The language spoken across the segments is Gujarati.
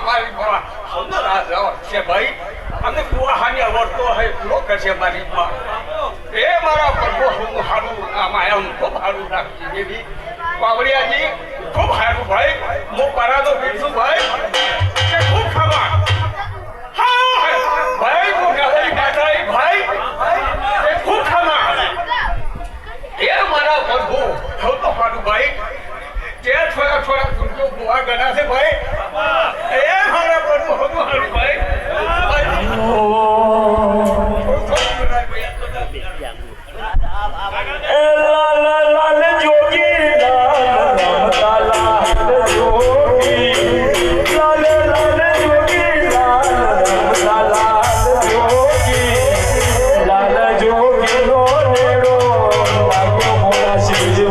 મારી સુંદર આ જવાબ છે ભાઈ અને કુવાહાની આવડતો હે પૂરો કરશે મારી માં એ મારા પ્રભુ હું હારું આમાં એમ ખૂબ હારું રાખી દેવી પાવડિયાજી ખૂબ હારું ભાઈ હું પરાનો બીજું ભાઈ કે ખૂબ ખમા હા ભાઈ હું ગઈ કાઢાઈ ભાઈ એ ખૂબ ખમા એ મારા પ્રભુ હું તો હારું ભાઈ જે થોડા तुमको बुआ गना से भाई ये हमारा प्रभु हम हमारे भाई लाल जोगी लाल जोगी लाल जोगी लाल जोगी लाल जोगी नो नेड़ो लागो मोरा शिवजी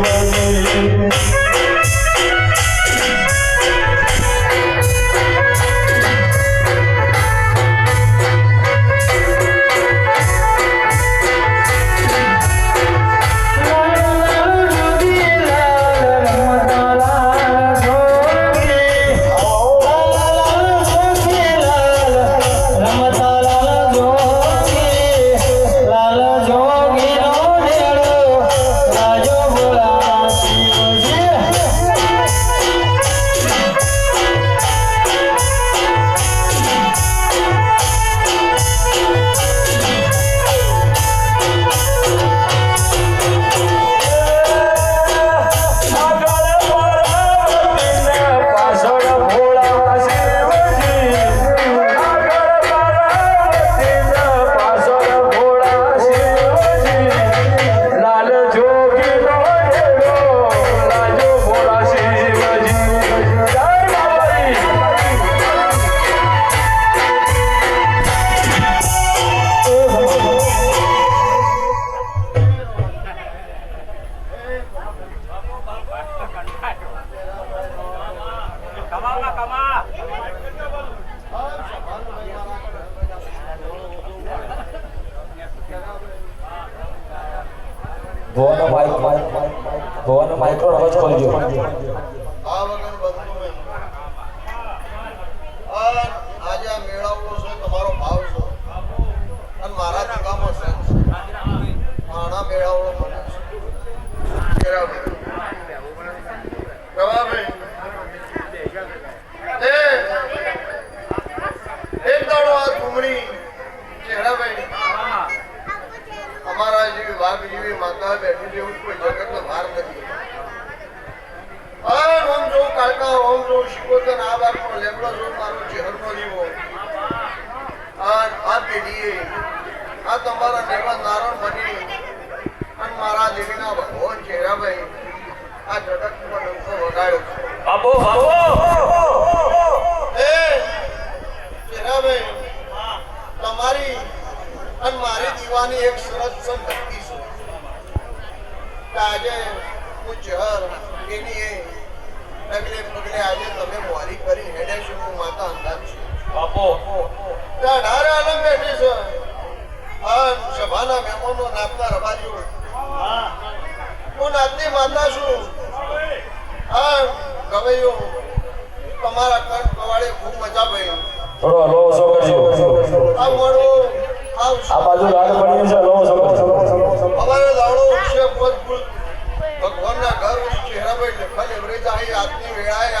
ભવાનો માઇક્રો અવાજ ખોલજો આ વગર બધું મેં આજે આ મેળાવડો છે તમારો ભાવ છે અને મારા દીવામાં છે આના મેળાવડો મને છે રવાભાઈ એક દાડો આ તુમડી ચહેરાભાઈ અમારા જેવી વાઘ જેવી માતા બેઠી જેવું કોઈ જગતનો ભાર નથી ઓમ જો કાળકા ઓમ જો શિકોતર આ બારનો લેબડો જો મારો ચહેરનો જીવો આ પેઢીએ આ તમારા દેવા નારાયણ બની અને મારા દેવીના ભગવાન ચહેરાભાઈ આ જગતમાં ડંકો વગાડ્યો છે બાપો ચહેરાભાઈ તમારી અને મારી દીવાની એક સરસ સંપત્તિ છે કે આજે હું ચહર એની પગલે પગલે આજે તમે મોરી કરી હેડે છો હું માતા અંદાજ છું બાપો ત્યાં 18 આલમ બેઠી છે આ સભાના મહેમાનો નાચતા રબારીઓ હું નાચતી માતા છું આ ગવૈયો તમારા કંઠ કવાડે ખૂબ મજા પડી થોડો હલવો ઓછો કરજો આ મોડો આ બાજુ રાગ બની છે હલવો ઓછો કરજો અમારે દાડો છે ભગવાનના ઘર ચહેરા પર લખા લેવરે જાય આજની વેળાએ